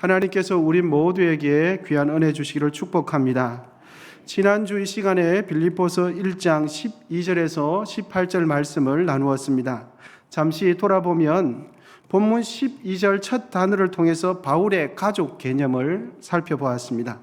하나님께서 우리 모두에게 귀한 은혜 주시기를 축복합니다. 지난주 이 시간에 빌립보서 1장 12절에서 18절 말씀을 나누었습니다. 잠시 돌아보면 본문 12절 첫 단어를 통해서 바울의 가족 개념을 살펴보았습니다.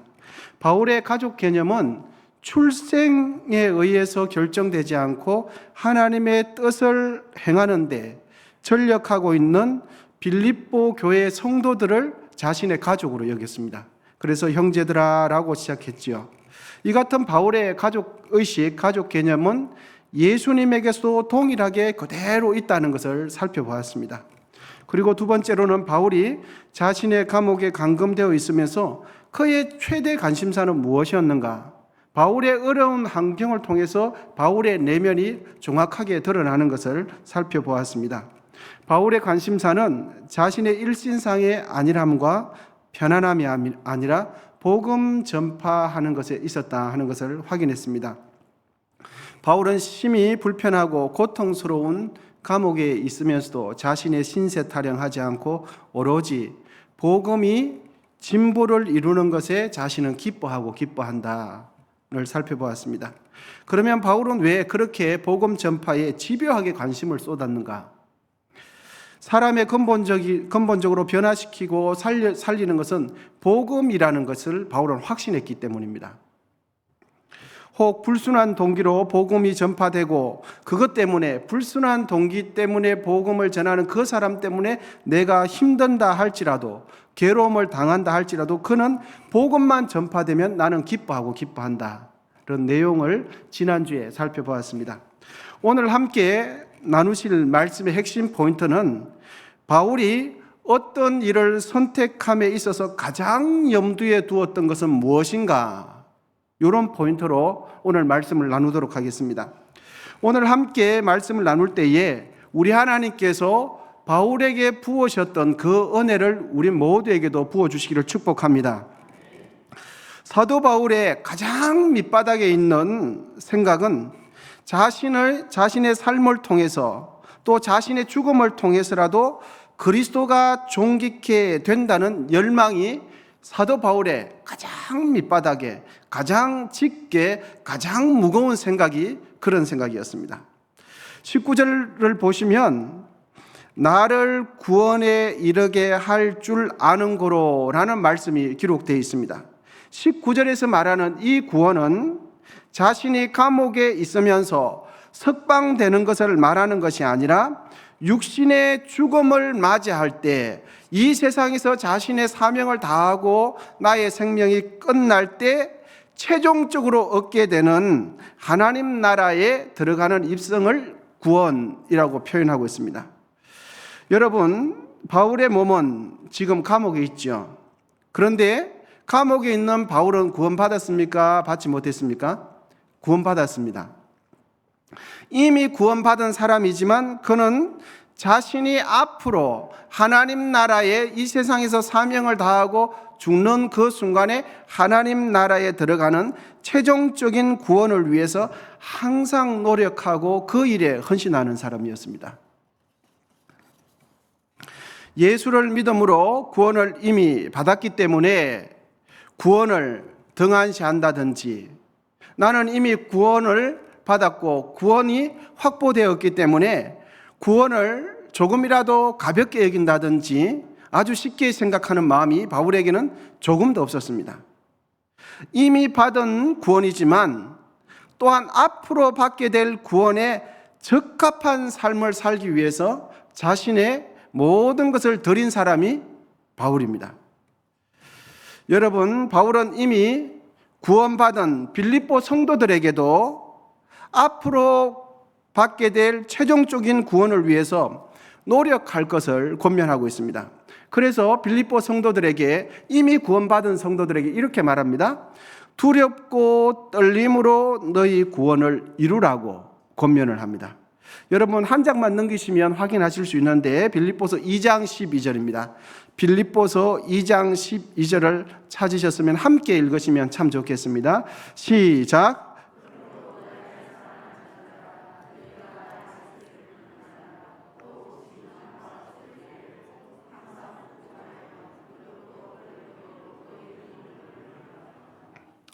바울의 가족 개념은 출생에 의해서 결정되지 않고 하나님의 뜻을 행하는 데 전력하고 있는 빌립보 교회 성도들을 자신의 가족으로 여겼습니다. 그래서 형제들아라고 시작했지요. 이 같은 바울의 가족의식, 가족 개념은 예수님에게서도 동일하게 그대로 있다는 것을 살펴보았습니다. 그리고 두 번째로는 바울이 자신의 감옥에 감금되어 있으면서 그의 최대 관심사는 무엇이었는가? 바울의 어려운 환경을 통해서 바울의 내면이 정확하게 드러나는 것을 살펴보았습니다. 바울의 관심사는 자신의 일신상의 안일함과 편안함이 아니라 복음 전파하는 것에 있었다 하는 것을 확인했습니다. 바울은 심히 불편하고 고통스러운 감옥에 있으면서도 자신의 신세 타령하지 않고 오로지 복음이 진보를 이루는 것에 자신은 기뻐한다를 살펴보았습니다. 그러면 바울은 왜 그렇게 복음 전파에 집요하게 관심을 쏟았는가? 사람의 근본적으로 변화시키고 살리는 것은 복음이라는 것을 바울은 확신했기 때문입니다. 혹 불순한 동기로 복음이 전파되고 그것 때문에 불순한 동기 때문에 복음을 전하는 그 사람 때문에 내가 힘든다 할지라도 괴로움을 당한다 할지라도 그는 복음만 전파되면 나는 기뻐한다. 그런 내용을 지난주에 살펴보았습니다. 오늘 함께 나누실 말씀의 핵심 포인트는 바울이 어떤 일을 선택함에 있어서 가장 염두에 두었던 것은 무엇인가? 이런 포인트로 오늘 말씀을 나누도록 하겠습니다. 오늘 함께 말씀을 나눌 때에 우리 하나님께서 바울에게 부으셨던 그 은혜를 우리 모두에게도 부어주시기를 축복합니다. 사도 바울의 가장 밑바닥에 있는 생각은 자신의 삶을 통해서 또 자신의 죽음을 통해서라도 그리스도가 존귀케 된다는 열망이 사도 바울의 가장 밑바닥에 가장 짙게 가장 무거운 생각이 그런 생각이었습니다. 19절을 보시면 나를 구원에 이르게 할 줄 아는 고로라는 말씀이 기록되어 있습니다. 19절에서 말하는 이 구원은 자신이 감옥에 있으면서 석방되는 것을 말하는 것이 아니라 육신의 죽음을 맞이할 때 이 세상에서 자신의 사명을 다하고 나의 생명이 끝날 때 최종적으로 얻게 되는 하나님 나라에 들어가는 입성을 구원이라고 표현하고 있습니다. 여러분, 바울의 몸은 지금 감옥에 있죠. 그런데 감옥에 있는 바울은 구원받았습니까? 받지 못했습니까? 구원받았습니다. 이미 구원받은 사람이지만 그는 자신이 앞으로 하나님 나라에 이 세상에서 사명을 다하고 죽는 그 순간에 하나님 나라에 들어가는 최종적인 구원을 위해서 항상 노력하고 그 일에 헌신하는 사람이었습니다. 예수를 믿음으로 구원을 이미 받았기 때문에 구원을 등한시한다든지 나는 이미 구원을 받았고 구원이 확보되었기 때문에 구원을 조금이라도 가볍게 여긴다든지 아주 쉽게 생각하는 마음이 바울에게는 조금도 없었습니다. 이미 받은 구원이지만 또한 앞으로 받게 될 구원에 적합한 삶을 살기 위해서 자신의 모든 것을 드린 사람이 바울입니다. 여러분, 바울은 이미 구원받은 빌립보 성도들에게도 앞으로 받게 될 최종적인 구원을 위해서 노력할 것을 권면하고 있습니다. 그래서 빌립보 성도들에게 이미 구원받은 성도들에게 이렇게 말합니다. 두렵고 떨림으로 너희 구원을 이루라고 권면을 합니다. 여러분 한 장만 넘기시면 확인하실 수 있는데 빌립보서 2장 12절입니다. 빌립보서 2장 12절을 찾으셨으면 함께 읽으시면 참 좋겠습니다. 시작.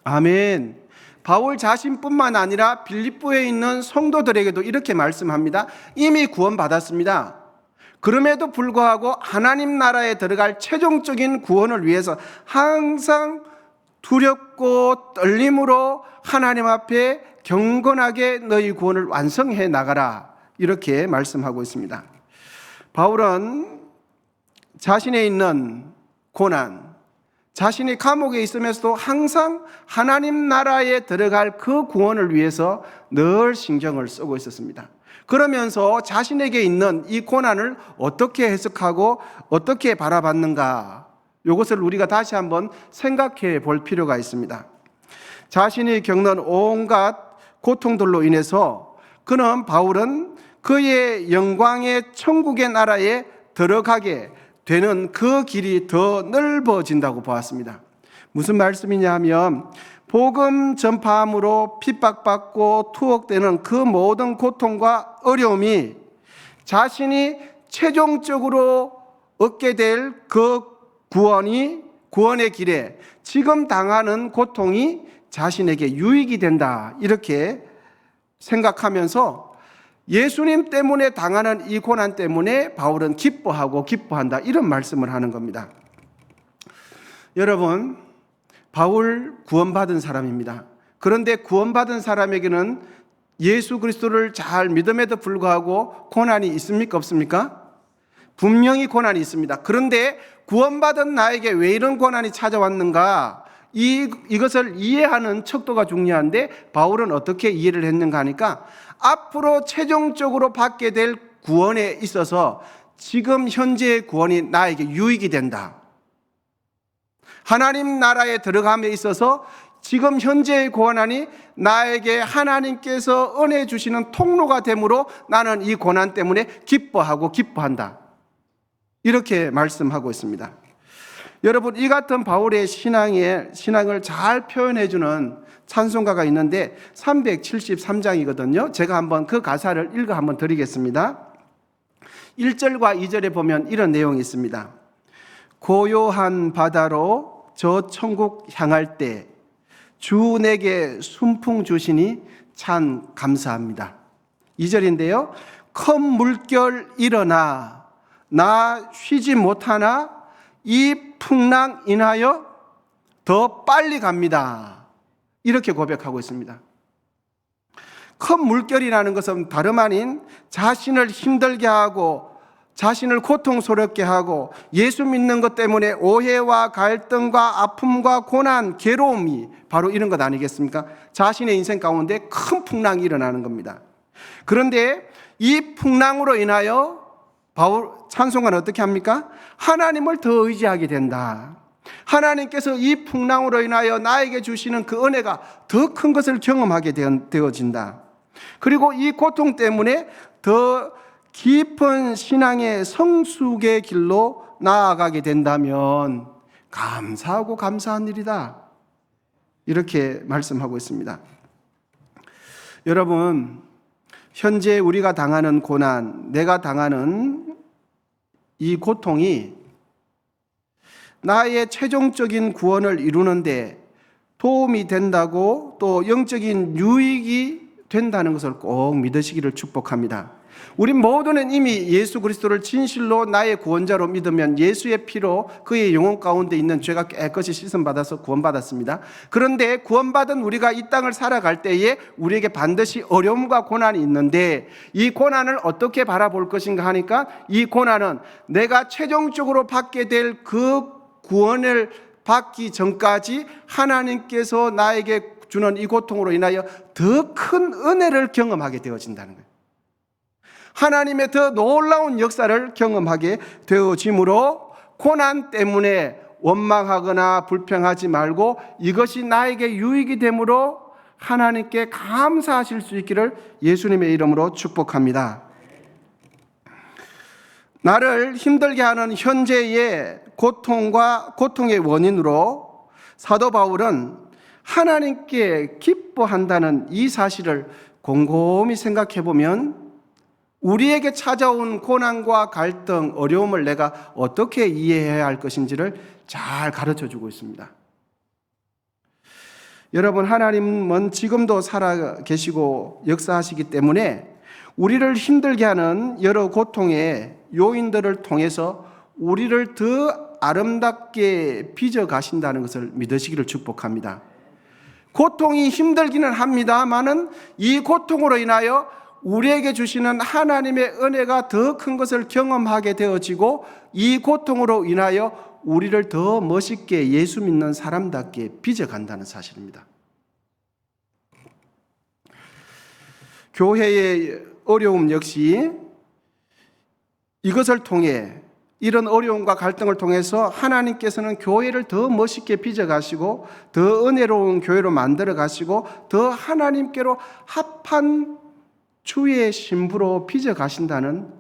아멘. 바울 자신뿐만 아니라 빌립보에 있는 성도들에게도 이렇게 말씀합니다. 이미 구원받았습니다. 그럼에도 불구하고 하나님 나라에 들어갈 최종적인 구원을 위해서 항상 두렵고 떨림으로 하나님 앞에 경건하게 너희 구원을 완성해 나가라, 이렇게 말씀하고 있습니다. 바울은 자신의 있는 고난, 자신이 감옥에 있으면서도 항상 하나님 나라에 들어갈 그 구원을 위해서 늘 신경을 쓰고 있었습니다. 그러면서 자신에게 있는 이 고난을 어떻게 해석하고 어떻게 바라봤는가, 이것을 우리가 다시 한번 생각해 볼 필요가 있습니다. 자신이 겪는 온갖 고통들로 인해서 바울은 그의 영광의 천국의 나라에 들어가게 되는 그 길이 더 넓어진다고 보았습니다. 무슨 말씀이냐 하면, 복음 전파함으로 핍박받고 투옥되는 그 모든 고통과 어려움이 자신이 최종적으로 얻게 될 그 구원의 길에 지금 당하는 고통이 자신에게 유익이 된다, 이렇게 생각하면서 예수님 때문에 당하는 이 고난 때문에 바울은 기뻐한다, 이런 말씀을 하는 겁니다. 여러분, 바울 구원받은 사람입니다. 그런데 구원받은 사람에게는 예수 그리스도를 잘 믿음에도 불구하고 고난이 있습니까, 없습니까? 분명히 고난이 있습니다. 그런데 구원받은 나에게 왜 이런 고난이 찾아왔는가, 이것을 이해하는 척도가 중요한데, 바울은 어떻게 이해를 했는가 하니까, 앞으로 최종적으로 받게 될 구원에 있어서 지금 현재의 구원이 나에게 유익이 된다. 하나님 나라에 들어감에 있어서 지금 현재의 고난이 나에게 하나님께서 은혜 주시는 통로가 되므로 나는 이 고난 때문에 기뻐한다, 이렇게 말씀하고 있습니다. 여러분, 이 같은 바울의 신앙을 잘 표현해주는 찬송가가 있는데 373장이거든요. 제가 한번 그 가사를 읽어 한번 드리겠습니다. 1절과 2절에 보면 이런 내용이 있습니다. 고요한 바다로 저 천국 향할 때 주 내게 순풍 주시니 참 감사합니다. 2절인데요. 큰 물결 일어나 나 쉬지 못하나 이 풍랑 인하여 더 빨리 갑니다, 이렇게 고백하고 있습니다. 큰 물결이라는 것은 다름 아닌 자신을 힘들게 하고 자신을 고통스럽게 하고 예수 믿는 것 때문에 오해와 갈등과 아픔과 고난, 괴로움이 바로 이런 것 아니겠습니까? 자신의 인생 가운데 큰 풍랑이 일어나는 겁니다. 그런데 이 풍랑으로 인하여 바울 찬송가는 어떻게 합니까? 하나님을 더 의지하게 된다. 하나님께서 이 풍랑으로 인하여 나에게 주시는 그 은혜가 더 큰 것을 경험하게 되어진다. 그리고 이 고통 때문에 더 깊은 신앙의 성숙의 길로 나아가게 된다면 감사하고 감사한 일이다, 이렇게 말씀하고 있습니다. 여러분, 현재 우리가 당하는 고난, 내가 당하는 이 고통이 나의 최종적인 구원을 이루는데 도움이 된다고, 또 영적인 유익이 된다는 것을 꼭 믿으시기를 축복합니다. 우리 모두는 이미 예수 그리스도를 진실로 나의 구원자로 믿으면 예수의 피로 그의 영혼 가운데 있는 죄가 깨끗이 씻음받아서 구원받았습니다. 그런데 구원받은 우리가 이 땅을 살아갈 때에 우리에게 반드시 어려움과 고난이 있는데, 이 고난을 어떻게 바라볼 것인가 하니까, 이 고난은 내가 최종적으로 받게 될 그 구원을 받기 전까지 하나님께서 나에게 주는 이 고통으로 인하여 더 큰 은혜를 경험하게 되어진다는 거예요. 하나님의 더 놀라운 역사를 경험하게 되어지므로 고난 때문에 원망하거나 불평하지 말고 이것이 나에게 유익이 되므로 하나님께 감사하실 수 있기를 예수님의 이름으로 축복합니다. 나를 힘들게 하는 현재의 고통의 원인으로 사도 바울은 하나님께 기뻐한다는 이 사실을 곰곰이 생각해 보면 우리에게 찾아온 고난과 갈등, 어려움을 내가 어떻게 이해해야 할 것인지를 잘 가르쳐 주고 있습니다. 여러분, 하나님은 지금도 살아 계시고 역사하시기 때문에 우리를 힘들게 하는 여러 고통의 요인들을 통해서 우리를 더 아름답게 빚어 가신다는 것을 믿으시기를 축복합니다. 고통이 힘들기는 합니다만은 이 고통으로 인하여 우리에게 주시는 하나님의 은혜가 더 큰 것을 경험하게 되어지고, 이 고통으로 인하여 우리를 더 멋있게 예수 믿는 사람답게 빚어간다는 사실입니다. 교회의 어려움 역시 이것을 통해, 이런 어려움과 갈등을 통해서 하나님께서는 교회를 더 멋있게 빚어가시고 더 은혜로운 교회로 만들어가시고 더 하나님께로 합한 주의 신부로 빚어가신다는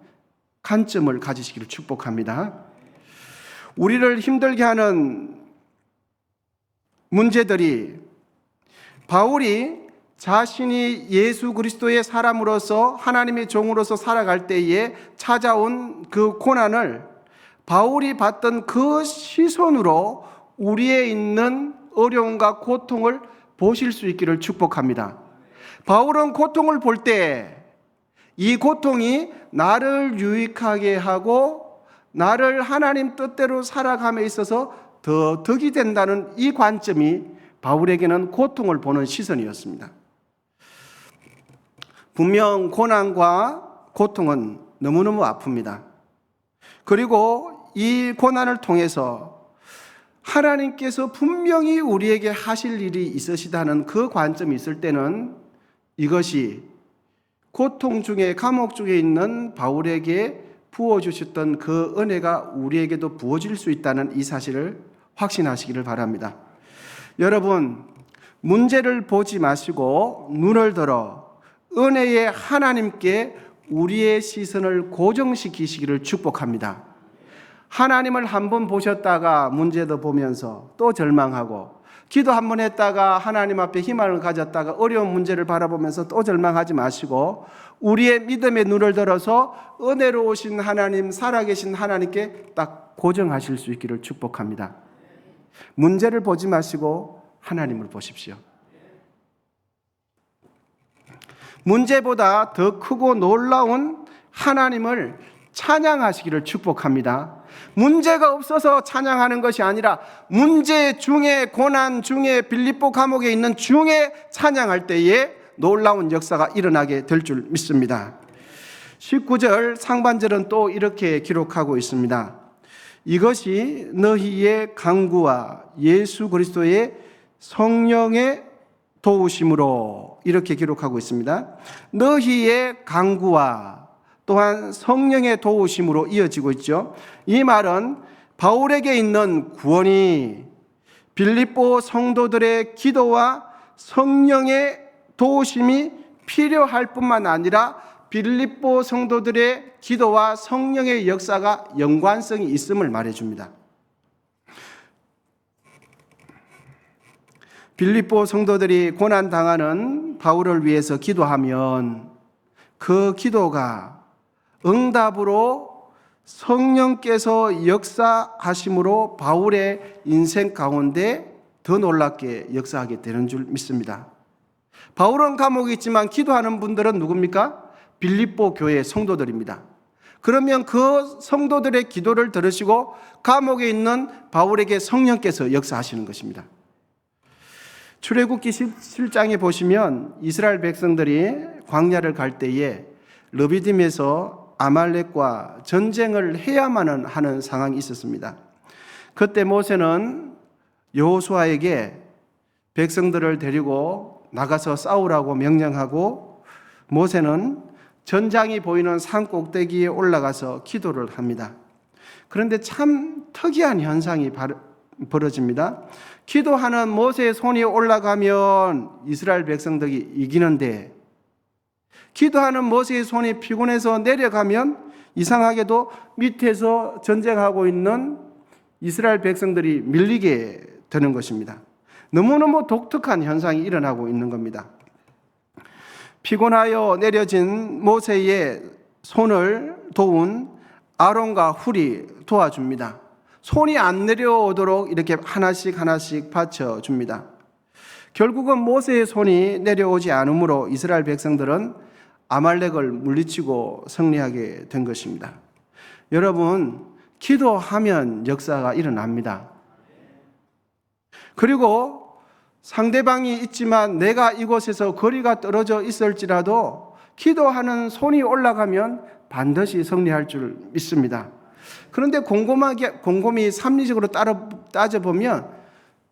관점을 가지시기를 축복합니다. 우리를 힘들게 하는 문제들이 바울이 자신이 예수 그리스도의 사람으로서 하나님의 종으로서 살아갈 때에 찾아온 그 고난을 바울이 받던 그 시선으로 우리의 있는 어려움과 고통을 보실 수 있기를 축복합니다. 바울은 고통을 볼 때 이 고통이 나를 유익하게 하고 나를 하나님 뜻대로 살아감에 있어서 더 덕이 된다는 이 관점이 바울에게는 고통을 보는 시선이었습니다. 분명 고난과 고통은 너무너무 아픕니다. 그리고 이 고난을 통해서 하나님께서 분명히 우리에게 하실 일이 있으시다는 그 관점이 있을 때는 이것이 고통 중에, 감옥 중에 있는 바울에게 부어주셨던 그 은혜가 우리에게도 부어질 수 있다는 이 사실을 확신하시기를 바랍니다. 여러분, 문제를 보지 마시고 눈을 들어 은혜의 하나님께 우리의 시선을 고정시키시기를 축복합니다. 하나님을 한번 보셨다가 문제도 보면서 또 절망하고, 기도 한번 했다가 하나님 앞에 희망을 가졌다가 어려운 문제를 바라보면서 또 절망하지 마시고 우리의 믿음의 눈을 들어서 은혜로우신 하나님, 살아계신 하나님께 딱 고정하실 수 있기를 축복합니다. 문제를 보지 마시고 하나님을 보십시오. 문제보다 더 크고 놀라운 하나님을 찬양하시기를 축복합니다. 문제가 없어서 찬양하는 것이 아니라 문제 중에, 고난 중에, 빌립보 감옥에 있는 중에 찬양할 때에 놀라운 역사가 일어나게 될 줄 믿습니다. 19절 상반절은 또 이렇게 기록하고 있습니다. 이것이 너희의 강구와 예수 그리스도의 성령의 도우심으로, 이렇게 기록하고 있습니다. 너희의 강구와 또한 성령의 도우심으로 이어지고 있죠. 이 말은 바울에게 있는 구원이 빌립보 성도들의 기도와 성령의 도우심이 필요할 뿐만 아니라 빌립보 성도들의 기도와 성령의 역사가 연관성이 있음을 말해줍니다. 빌립보 성도들이 고난당하는 바울을 위해서 기도하면 그 기도가 응답으로 성령께서 역사하심으로 바울의 인생 가운데 더 놀랍게 역사하게 되는 줄 믿습니다. 바울은 감옥에 있지만 기도하는 분들은 누굽니까? 빌립보 교회 성도들입니다. 그러면 그 성도들의 기도를 들으시고 감옥에 있는 바울에게 성령께서 역사하시는 것입니다. 출애굽기 7장에 보시면 이스라엘 백성들이 광야를 갈 때에 르비딤에서 아말렉과 전쟁을 해야만 하는 상황이 있었습니다. 그때 모세는 여호수아에게 백성들을 데리고 나가서 싸우라고 명령하고, 모세는 전장이 보이는 산 꼭대기에 올라가서 기도를 합니다. 그런데 참 특이한 현상이 벌어집니다. 기도하는 모세의 손이 올라가면 이스라엘 백성들이 이기는데, 기도하는 모세의 손이 피곤해서 내려가면 이상하게도 밑에서 전쟁하고 있는 이스라엘 백성들이 밀리게 되는 것입니다. 너무너무 독특한 현상이 일어나고 있는 겁니다. 피곤하여 내려진 모세의 손을 도운 아론과 훌이 도와줍니다. 손이 안 내려오도록 이렇게 하나씩 받쳐줍니다. 결국은 모세의 손이 내려오지 않으므로 이스라엘 백성들은 아말렉을 물리치고 승리하게 된 것입니다. 여러분, 기도하면 역사가 일어납니다. 그리고 상대방이 있지만 내가 이곳에서 거리가 떨어져 있을지라도 기도하는 손이 올라가면 반드시 승리할 줄 믿습니다. 그런데 곰곰이 합리적으로 따져보면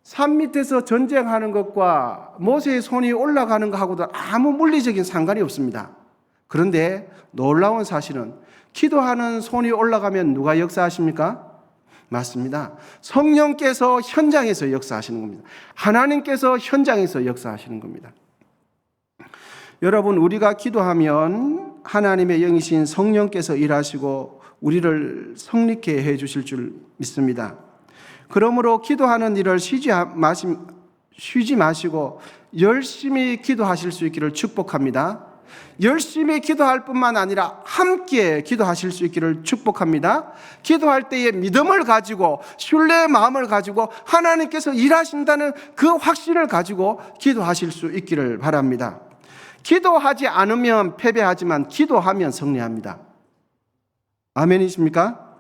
산 밑에서 전쟁하는 것과 모세의 손이 올라가는 것하고도 아무 물리적인 상관이 없습니다. 그런데 놀라운 사실은 기도하는 손이 올라가면 누가 역사하십니까? 맞습니다. 성령께서 현장에서 역사하시는 겁니다. 하나님께서 현장에서 역사하시는 겁니다. 여러분, 우리가 기도하면 하나님의 영이신 성령께서 일하시고 우리를 성립케 해 주실 줄 믿습니다. 그러므로 기도하는 일을 쉬지 마시고 열심히 기도하실 수 있기를 축복합니다. 열심히 기도할 뿐만 아니라 함께 기도하실 수 있기를 축복합니다. 기도할 때에 믿음을 가지고 신뢰의 마음을 가지고 하나님께서 일하신다는 그 확신을 가지고 기도하실 수 있기를 바랍니다. 기도하지 않으면 패배하지만 기도하면 승리합니다. 아멘이십니까?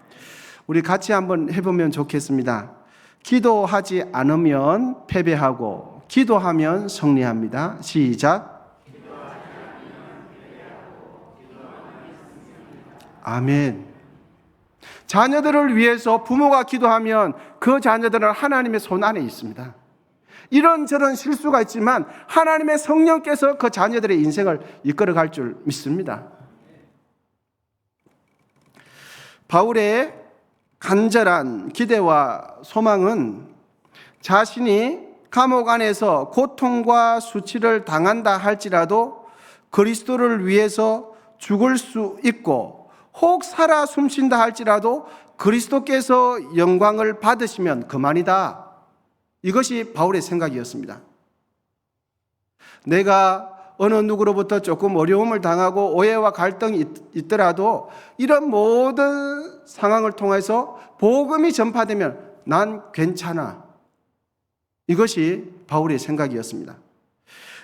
우리 같이 한번 해보면 좋겠습니다. 기도하지 않으면 패배하고 기도하면 승리합니다. 시작. 아멘. 자녀들을 위해서 부모가 기도하면 그 자녀들은 하나님의 손 안에 있습니다. 이런저런 실수가 있지만 하나님의 성령께서 그 자녀들의 인생을 이끌어갈 줄 믿습니다. 바울의 간절한 기대와 소망은 자신이 감옥 안에서 고통과 수치를 당한다 할지라도 그리스도를 위해서 죽을 수 있고 혹 살아 숨쉰다 할지라도 그리스도께서 영광을 받으시면 그만이다. 이것이 바울의 생각이었습니다. 내가 어느 누구로부터 조금 어려움을 당하고 오해와 갈등이 있더라도 이런 모든 상황을 통해서 복음이 전파되면 난 괜찮아. 이것이 바울의 생각이었습니다.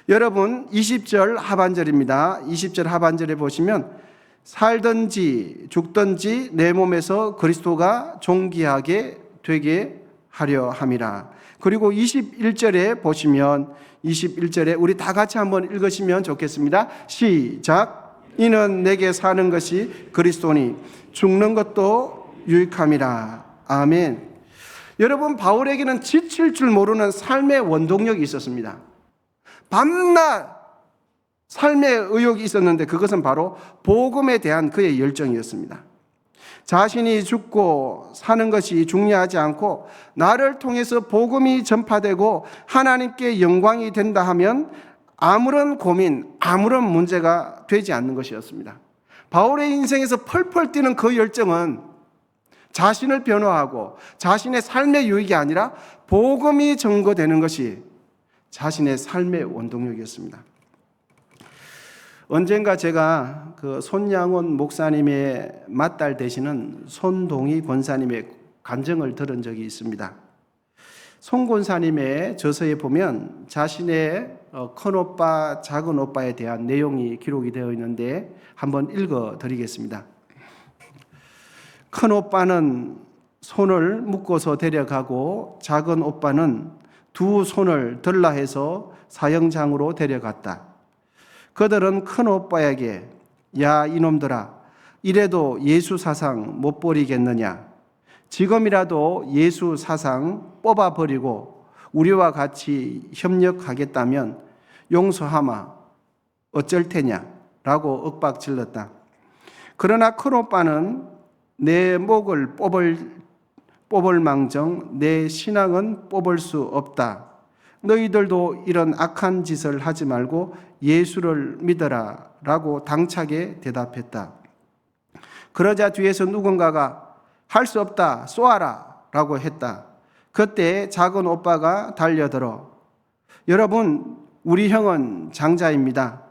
여러분, 20절 하반절입니다. 20절 하반절에 보시면 살든지 죽든지 내 몸에서 그리스도가 존귀하게 되게 하려 함이라. 그리고 21절에 보시면 21절에 우리 다 같이 한번 읽으시면 좋겠습니다. 시작. 이는 내게 사는 것이 그리스도니 죽는 것도 유익함이라. 아멘. 여러분, 바울에게는 지칠 줄 모르는 삶의 원동력이 있었습니다. 밤낮 삶의 의욕이 있었는데 그것은 바로 복음에 대한 그의 열정이었습니다. 자신이 죽고 사는 것이 중요하지 않고 나를 통해서 복음이 전파되고 하나님께 영광이 된다 하면 아무런 고민, 아무런 문제가 되지 않는 것이었습니다. 바울의 인생에서 펄펄 뛰는 그 열정은 자신을 변호하고 자신의 삶의 유익이 아니라 복음이 증거되는 것이 자신의 삶의 원동력이었습니다. 언젠가 제가 그 손양원 목사님의 맏딸 되시는 손동희 권사님의 간증을 들은 적이 있습니다. 손 권사님의 저서에 보면 자신의 큰오빠, 작은오빠에 대한 내용이 기록이 되어 있는데 한번 읽어 드리겠습니다. 큰오빠는 손을 묶어서 데려가고 작은 오빠는 두 손을 들라해서 사형장으로 데려갔다. 그들은 큰 오빠에게 야 이놈들아 이래도 예수 사상 못 버리겠느냐. 지금이라도 예수 사상 뽑아버리고 우리와 같이 협력하겠다면 용서하마 어쩔 테냐 라고 윽박질렀다. 그러나 큰 오빠는 내 목을 뽑을 망정 내 신앙은 뽑을 수 없다. 너희들도 이런 악한 짓을 하지 말고 예수를 믿어라 라고 당차게 대답했다. 그러자 뒤에서 누군가가 할 수 없다 쏘아라 라고 했다. 그때 작은 오빠가 달려들어 여러분 우리 형은 장자입니다.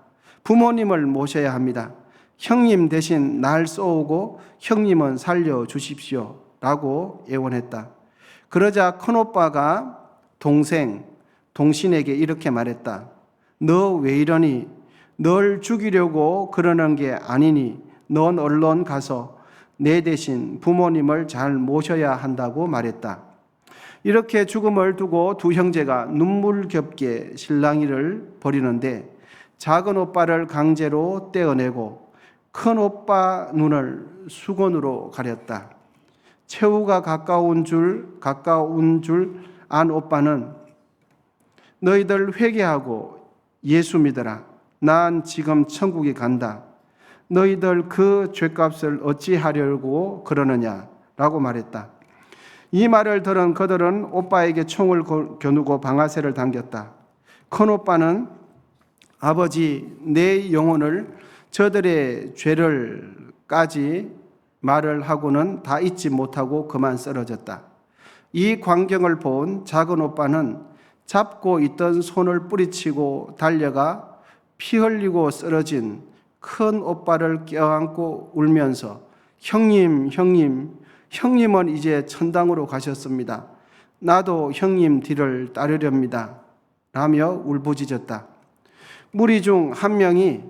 부모님을 모셔야 합니다. 형님 대신 날 쏘고 형님은 살려주십시오 라고 애원했다. 그러자 큰오빠가 동생 동신에게 이렇게 말했다. 너 왜 이러니? 널 죽이려고 그러는 게 아니니 넌 얼른 가서 내 대신 부모님을 잘 모셔야 한다고 말했다. 이렇게 죽음을 두고 두 형제가 눈물겹게 실랑이를 벌이는데 작은 오빠를 강제로 떼어내고 큰 오빠 눈을 수건으로 가렸다. 최후가 가까운 줄 안 오빠는 너희들 회개하고 예수 믿어라. 난 지금 천국에 간다. 너희들 그 죄값을 어찌하려고 그러느냐 라고 말했다. 이 말을 들은 그들은 오빠에게 총을 겨누고 방아쇠를 당겼다. 큰 오빠는 아버지 내 영혼을 저들의 죄를까지 말을 하고는 다 잊지 못하고 그만 쓰러졌다. 이 광경을 본 작은 오빠는 잡고 있던 손을 뿌리치고 달려가 피 흘리고 쓰러진 큰 오빠를 껴안고 울면서 형님은 이제 천당으로 가셨습니다. 나도 형님 뒤를 따르렵니다. 라며 울부짖었다. 무리 중 한 명이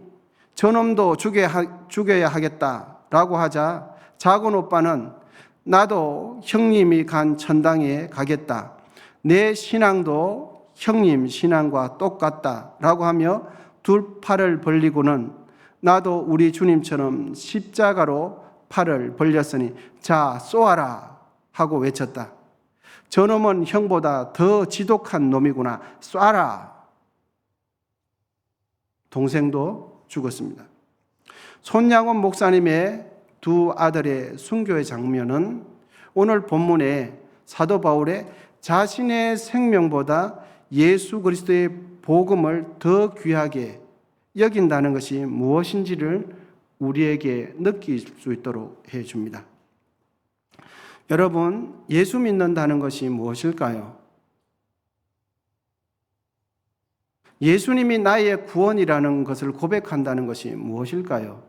저놈도 죽여야 하겠다라고 하자 작은 오빠는 나도 형님이 간 천당에 가겠다. 내 신앙도 형님 신앙과 똑같다라고 하며 두 팔을 벌리고는 나도 우리 주님처럼 십자가로 팔을 벌렸으니 자 쏘아라 하고 외쳤다. 저놈은 형보다 더 지독한 놈이구나. 쏴라. 동생도 죽었습니다. 손양원 목사님의 두 아들의 순교의 장면은 오늘 본문에 사도 바울의 자신의 생명보다 예수 그리스도의 복음을 더 귀하게 여긴다는 것이 무엇인지를 우리에게 느낄 수 있도록 해줍니다. 여러분, 예수 믿는다는 것이 무엇일까요? 예수님이 나의 구원이라는 것을 고백한다는 것이 무엇일까요?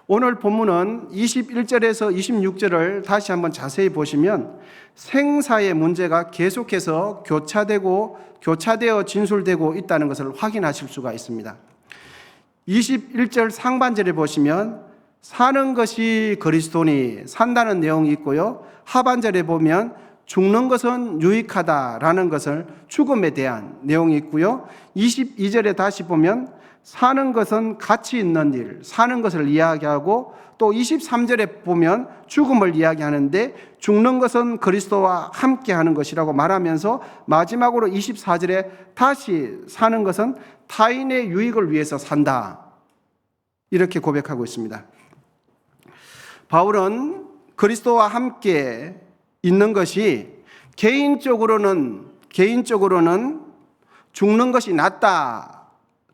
오늘 본문은 21절에서 26절을 다시 한번 자세히 보시면 생사의 문제가 계속해서 교차되어 진술되고 있다는 것을 확인하실 수가 있습니다. 21절 상반절에 보시면 사는 것이 그리스도니 산다는 내용이 있고요. 하반절에 보면 죽는 것은 유익하다라는 것을 죽음에 대한 내용이 있고요. 22절에 다시 보면 사는 것은 가치 있는 일, 사는 것을 이야기하고 또 23절에 보면 죽음을 이야기하는데 죽는 것은 그리스도와 함께 하는 것이라고 말하면서 마지막으로 24절에 다시 사는 것은 타인의 유익을 위해서 산다. 이렇게 고백하고 있습니다. 바울은 그리스도와 함께 있는 것이 개인적으로는 죽는 것이 낫다.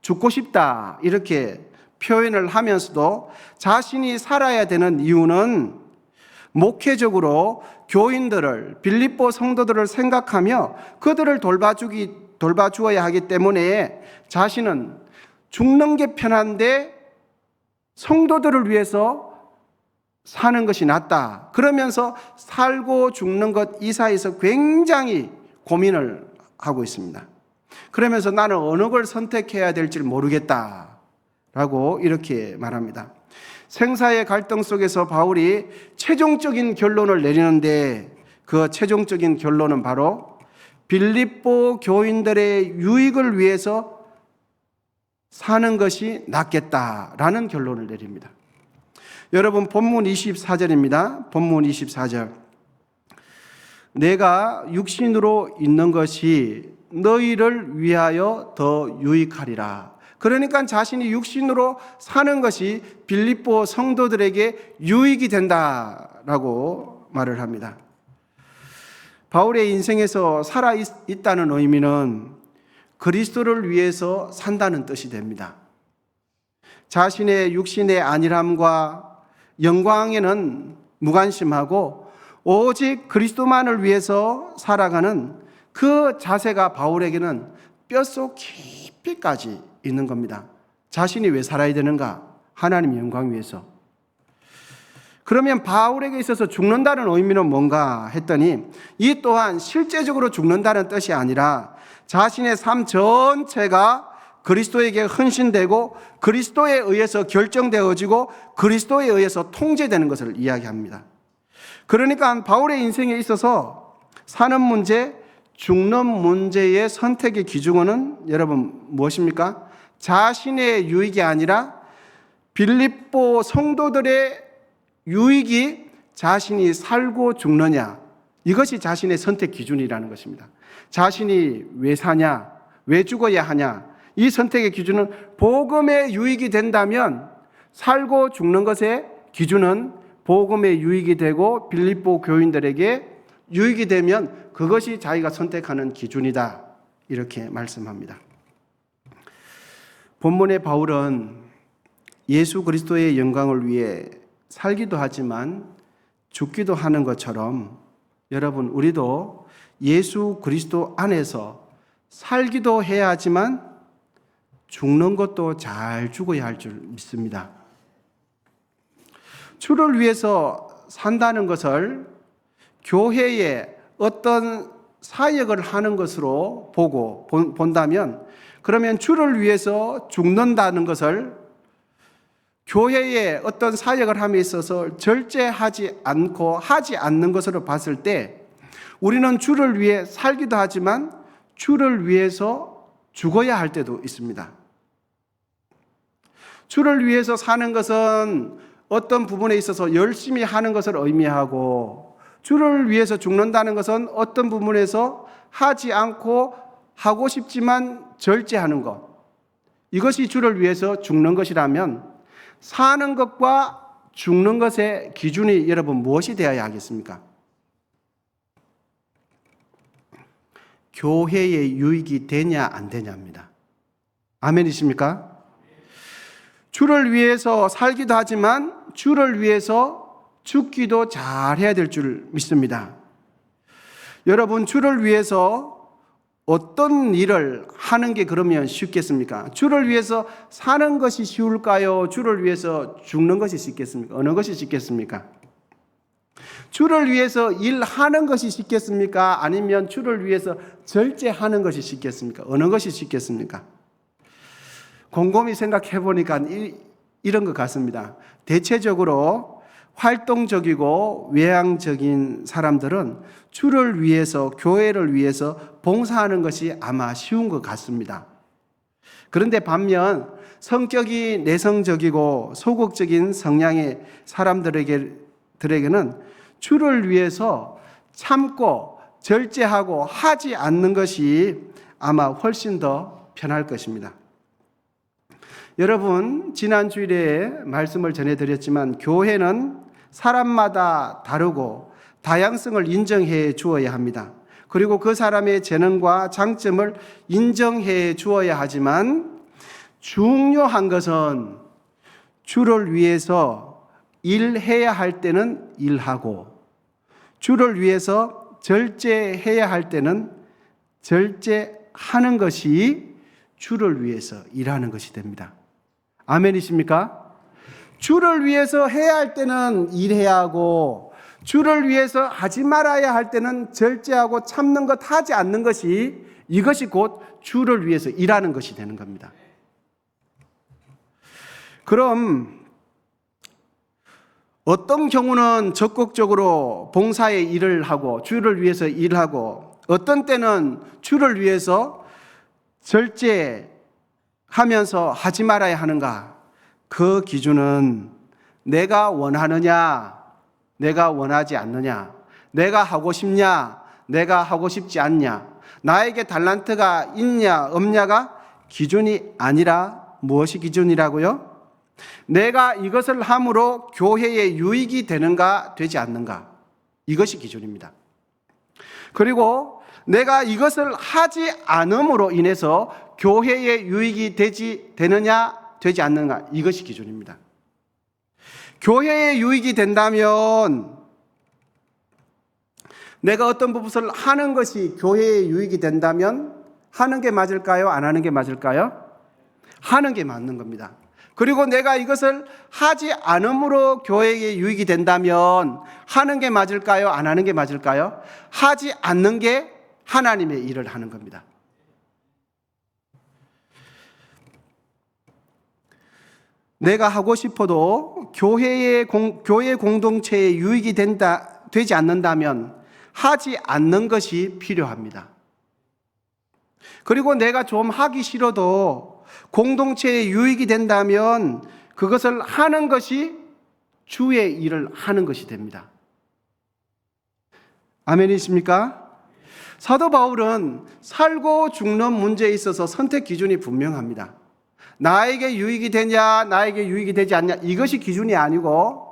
죽고 싶다 이렇게 표현을 하면서도 자신이 살아야 되는 이유는 목회적으로 교인들을 빌립보 성도들을 생각하며 그들을 돌봐주어야 하기 때문에 자신은 죽는 게 편한데 성도들을 위해서 사는 것이 낫다. 그러면서 살고 죽는 것 이 사이에서 굉장히 고민을 하고 있습니다. 그러면서 나는 어느 걸 선택해야 될지 모르겠다라고 이렇게 말합니다. 생사의 갈등 속에서 바울이 최종적인 결론을 내리는데 그 최종적인 결론은 바로 빌립보 교인들의 유익을 위해서 사는 것이 낫겠다라는 결론을 내립니다. 여러분 본문 24절입니다. 본문 24절. 내가 육신으로 있는 것이 너희를 위하여 더 유익하리라. 그러니까 자신이 육신으로 사는 것이 빌립보 성도들에게 유익이 된다라고 말을 합니다. 바울의 인생에서 살아있다는 의미는 그리스도를 위해서 산다는 뜻이 됩니다. 자신의 육신의 안일함과 영광에는 무관심하고 오직 그리스도만을 위해서 살아가는 그 자세가 바울에게는 뼛속 깊이까지 있는 겁니다. 자신이 왜 살아야 되는가? 하나님 영광 위해서. 그러면 바울에게 있어서 죽는다는 의미는 뭔가 했더니 이 또한 실제적으로 죽는다는 뜻이 아니라 자신의 삶 전체가 그리스도에게 헌신되고 그리스도에 의해서 결정되어지고 그리스도에 의해서 통제되는 것을 이야기합니다. 그러니까 바울의 인생에 있어서 사는 문제, 죽는 문제의 선택의 기준은 여러분 무엇입니까? 자신의 유익이 아니라 빌립보 성도들의 유익이 자신이 살고 죽느냐, 이것이 자신의 선택 기준이라는 것입니다. 자신이 왜 사냐, 왜 죽어야 하냐, 이 선택의 기준은 복음의 유익이 된다면 살고 죽는 것의 기준은 복음의 유익이 되고 빌립보 교인들에게 유익이 되면 그것이 자기가 선택하는 기준이다, 이렇게 말씀합니다. 본문의 바울은 예수 그리스도의 영광을 위해 살기도 하지만 죽기도 하는 것처럼 여러분, 우리도 예수 그리스도 안에서 살기도 해야 하지만 죽는 것도 잘 죽어야 할 줄 믿습니다. 주를 위해서 산다는 것을 교회에 어떤 사역을 하는 것으로 본다면, 그러면 주를 위해서 죽는다는 것을 교회에 어떤 사역을 함에 있어서 절제하지 않고 하지 않는 것으로 봤을 때 우리는 주를 위해 살기도 하지만 주를 위해서 죽어야 할 때도 있습니다. 주를 위해서 사는 것은 어떤 부분에 있어서 열심히 하는 것을 의미하고, 주를 위해서 죽는다는 것은 어떤 부분에서 하지 않고 하고 싶지만 절제하는 것, 이것이 주를 위해서 죽는 것이라면 사는 것과 죽는 것의 기준이 여러분 무엇이 되어야 하겠습니까? 교회의 유익이 되냐 안 되냐입니다. 아멘이십니까? 주를 위해서 살기도 하지만 주를 위해서 죽기도 잘해야 될 줄 믿습니다. 여러분, 주를 위해서 어떤 일을 하는 게 그러면 쉽겠습니까? 주를 위해서 사는 것이 쉬울까요? 주를 위해서 죽는 것이 쉽겠습니까? 어느 것이 쉽겠습니까? 주를 위해서 일하는 것이 쉽겠습니까? 아니면 주를 위해서 절제하는 것이 쉽겠습니까? 어느 것이 쉽겠습니까? 곰곰이 생각해 보니까 이런 것 같습니다. 대체적으로 활동적이고 외향적인 사람들은 주를 위해서, 교회를 위해서 봉사하는 것이 아마 쉬운 것 같습니다. 그런데 반면 성격이 내성적이고 소극적인 성향의 사람들에게는 주를 위해서 참고 절제하고 하지 않는 것이 아마 훨씬 더 편할 것입니다. 여러분, 지난 주일에 말씀을 전해드렸지만 교회는 사람마다 다르고 다양성을 인정해 주어야 합니다. 그리고 그 사람의 재능과 장점을 인정해 주어야 하지만 중요한 것은 주를 위해서 일해야 할 때는 일하고 주를 위해서 절제해야 할 때는 절제하는 것이 주를 위해서 일하는 것이 됩니다. 아멘이십니까? 주를 위해서 해야 할 때는 일해야 하고 주를 위해서 하지 말아야 할 때는 절제하고 참는 것, 하지 않는 것이, 이것이 곧 주를 위해서 일하는 것이 되는 겁니다. 그럼 어떤 경우는 적극적으로 봉사의 일을 하고 주를 위해서 일하고, 어떤 때는 주를 위해서 절제하면서 하지 말아야 하는가? 그 기준은 내가 원하느냐, 내가 원하지 않느냐, 내가 하고 싶냐, 내가 하고 싶지 않냐, 나에게 달란트가 있냐 없냐가 기준이 아니라 무엇이 기준이라고요? 내가 이것을 함으로 교회에 유익이 되는가 되지 않는가, 이것이 기준입니다. 그리고 내가 이것을 하지 않음으로 인해서 교회에 유익이 되느냐 되지 않는가, 이것이 기준입니다. 교회에 유익이 된다면 내가 어떤 부분을 하는 것이 교회에 유익이 된다면 하는 게 맞을까요? 안 하는 게 맞을까요? 하는 게 맞는 겁니다. 그리고 내가 이것을 하지 않음으로 교회에 유익이 된다면 하는 게 맞을까요? 안 하는 게 맞을까요? 하지 않는 게 하나님의 일을 하는 겁니다. 내가 하고 싶어도 교회 공동체에 유익이 되지 않는다면 하지 않는 것이 필요합니다. 그리고 내가 좀 하기 싫어도 공동체에 유익이 된다면 그것을 하는 것이 주의 일을 하는 것이 됩니다. 아멘이십니까? 사도 바울은 살고 죽는 문제에 있어서 선택 기준이 분명합니다. 나에게 유익이 되냐, 나에게 유익이 되지 않냐, 이것이 기준이 아니고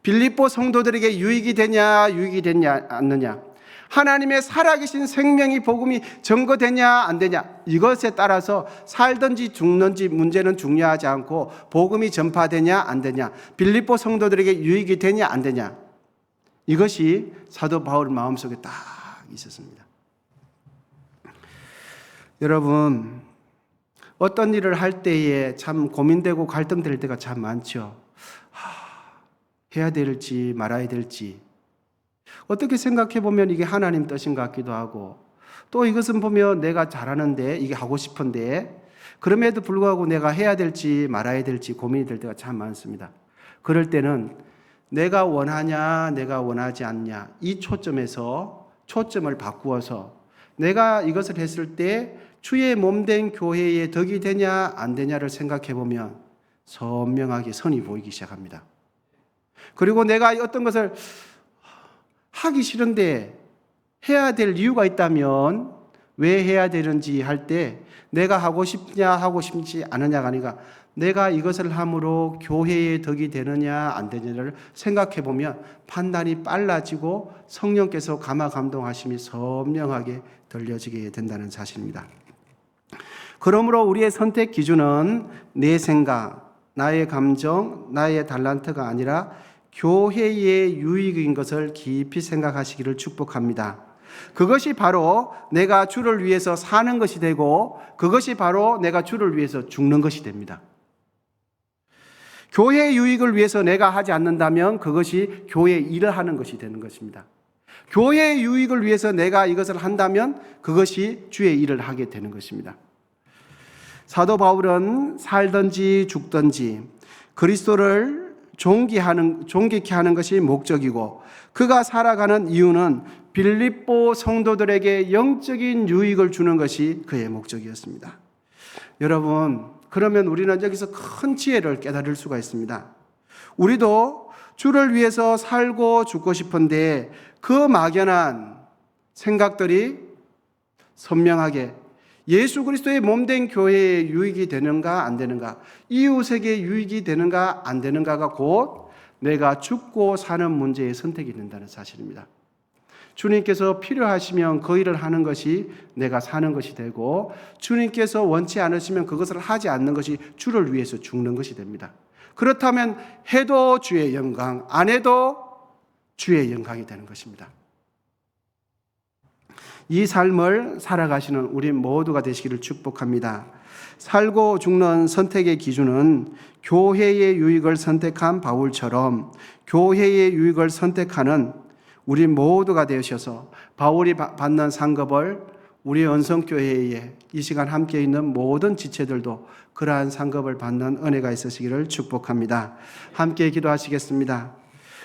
빌립보 성도들에게 유익이 되냐, 유익이 되냐 않느냐, 하나님의 살아계신 생명이 복음이 증거되냐 안 되냐, 이것에 따라서 살든지 죽는지 문제는 중요하지 않고 복음이 전파되냐 안 되냐, 빌립보 성도들에게 유익이 되냐 안 되냐, 이것이 사도 바울 마음속에 딱 있었습니다. 여러분, 어떤 일을 할 때에 참 고민되고 갈등될 때가 참 많죠. 해야 될지 말아야 될지, 어떻게 생각해 보면 이게 하나님 뜻인 것 같기도 하고, 또 이것은 보면 내가 잘하는데, 이게 하고 싶은데 그럼에도 불구하고 내가 해야 될지 말아야 될지 고민이 될 때가 참 많습니다. 그럴 때는 내가 원하냐 내가 원하지 않냐, 이 초점에서 초점을 바꾸어서 내가 이것을 했을 때 주의 몸된 교회에 덕이 되냐 안 되냐를 생각해 보면 선명하게 선이 보이기 시작합니다. 그리고 내가 어떤 것을 하기 싫은데 해야 될 이유가 있다면 왜 해야 되는지 할 때 내가 하고 싶냐 하고 싶지 않느냐가 아니라 내가 이것을 함으로 교회에 덕이 되느냐 안 되느냐를 생각해 보면 판단이 빨라지고 성령께서 감화 감동하심이 선명하게 들려지게 된다는 사실입니다. 그러므로 우리의 선택 기준은 내 생각, 나의 감정, 나의 달란트가 아니라 교회의 유익인 것을 깊이 생각하시기를 축복합니다. 그것이 바로 내가 주를 위해서 사는 것이 되고 그것이 바로 내가 주를 위해서 죽는 것이 됩니다. 교회의 유익을 위해서 내가 하지 않는다면 그것이 교회의 일을 하는 것이 되는 것입니다. 교회의 유익을 위해서 내가 이것을 한다면 그것이 주의 일을 하게 되는 것입니다. 사도 바울은 살든지 죽든지 그리스도를 존귀케 하는 것이 목적이고, 그가 살아가는 이유는 빌립보 성도들에게 영적인 유익을 주는 것이 그의 목적이었습니다. 여러분, 그러면 우리는 여기서 큰 지혜를 깨달을 수가 있습니다. 우리도 주를 위해서 살고 죽고 싶은데 그 막연한 생각들이 선명하게 예수 그리스도의 몸된 교회에 유익이 되는가 안 되는가, 이웃에게 유익이 되는가 안 되는가가 곧 내가 죽고 사는 문제의 선택이 된다는 사실입니다. 주님께서 필요하시면 그 일을 하는 것이 내가 사는 것이 되고, 주님께서 원치 않으시면 그것을 하지 않는 것이 주를 위해서 죽는 것이 됩니다. 그렇다면 해도 주의 영광, 안 해도 주의 영광이 되는 것입니다. 이 삶을 살아가시는 우리 모두가 되시기를 축복합니다. 살고 죽는 선택의 기준은 교회의 유익을 선택한 바울처럼 교회의 유익을 선택하는 우리 모두가 되셔서 바울이 받는 상급을 우리 언성교회에 이 시간 함께 있는 모든 지체들도 그러한 상급을 받는 은혜가 있으시기를 축복합니다. 함께 기도하시겠습니다.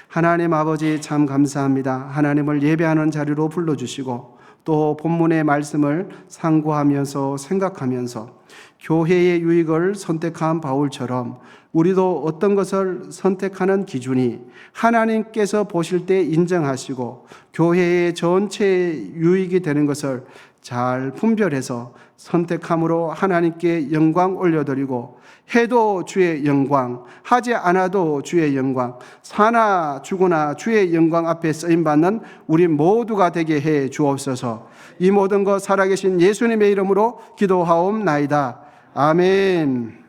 하나님 아버지, 참 감사합니다. 하나님을 예배하는 자리로 불러주시고 또 본문의 말씀을 상고하면서 생각하면서 교회의 유익을 선택한 바울처럼 우리도 어떤 것을 선택하는 기준이 하나님께서 보실 때 인정하시고 교회의 전체 유익이 되는 것을 잘 분별해서 선택함으로 하나님께 영광 올려드리고, 해도 주의 영광, 하지 않아도 주의 영광, 사나 죽으나 주의 영광 앞에 쓰임받는 우리 모두가 되게 해 주옵소서. 이 모든 것 살아계신 예수님의 이름으로 기도하옵나이다. 아멘.